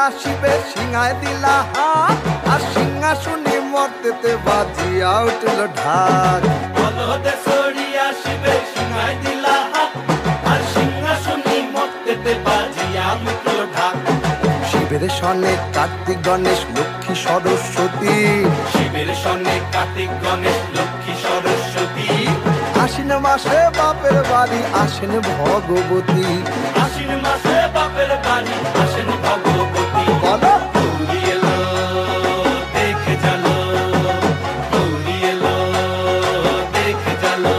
আসিবে সিংহায় দিলা হাত আর সিংহাসনে মর্তেতে বাজিয়া উঠল ঢাক বলদে সরি আসিবে সিংহায় দিলা হাত আর সিংহাসনে মর্তেতে বাজিয়া উঠল ঢাক শিবের সনে কার্তিক গণেশ লক্ষ্মী সরস্বতী শিবের সনে কার্তিক গণেশ লক্ষ্মী সরস্বতী আশ্বিন মাসে বাপের বাড়ি আসেন ভগবতী আশ্বিন মাসে বাপের বাড়ি আসেন ভগবতী বলো গৌরী এলো দেখে চলো গৌরী এলো দেখে চলো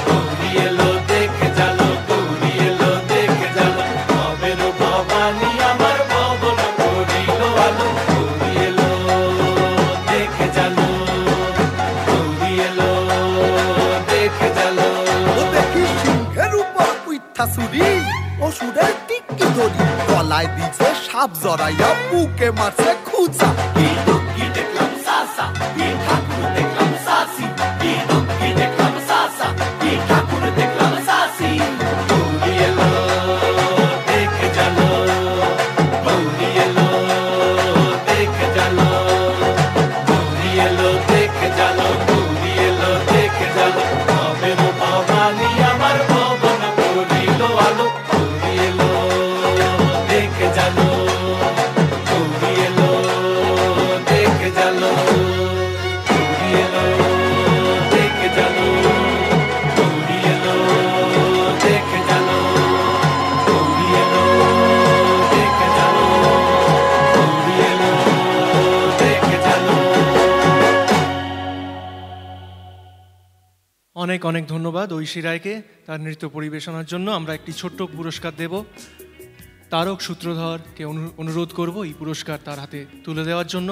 গৌরী এলো দেখে চলো গৌরী এলো দেখে চলো ভবের ভবানী আমার ভবন করিল আলো গৌরী এলো দেখে চলো গৌরী এলো দেখে চলো ও দেখি সিংহের উপর উইঠা চুরি অসুরের টিকি ধরি গলায় দিছে সাপ জড়াইয়া বুকে মারছে খুঁচা কি দুঃখী দেখলাম সাসা কি ঠাকুর দেখলাম সাসি কি দুঃখী দেখলাম সাসা কি ঠাকুর দেখলাম সাসি গৌরী এলো দেখে চলো গৌরী এলো দেখে চলো গৌরী এলো দেখে চলো গৌরী এলো দেখে চলো ভবের ভবানী আমার ভবন করিল আলো গৌরী এলো দেখে চলো গৌরী এলো দেখে চলো গৌরী এলো দেখে চলো গৌরী এলো দেখে চলো গৌরী এলো দেখে চলো গৌরী এলো দেখে চলো। অনেক অনেক ধন্যবাদ ঐশী রায়কে তার নৃত্য পরিবেশনার জন্য। আমরা একটি ছোট্ট পুরস্কার দেব। তারক সূত্রধরকে অনুরোধ করব এই পুরস্কার তার হাতে তুলে দেওয়ার জন্য।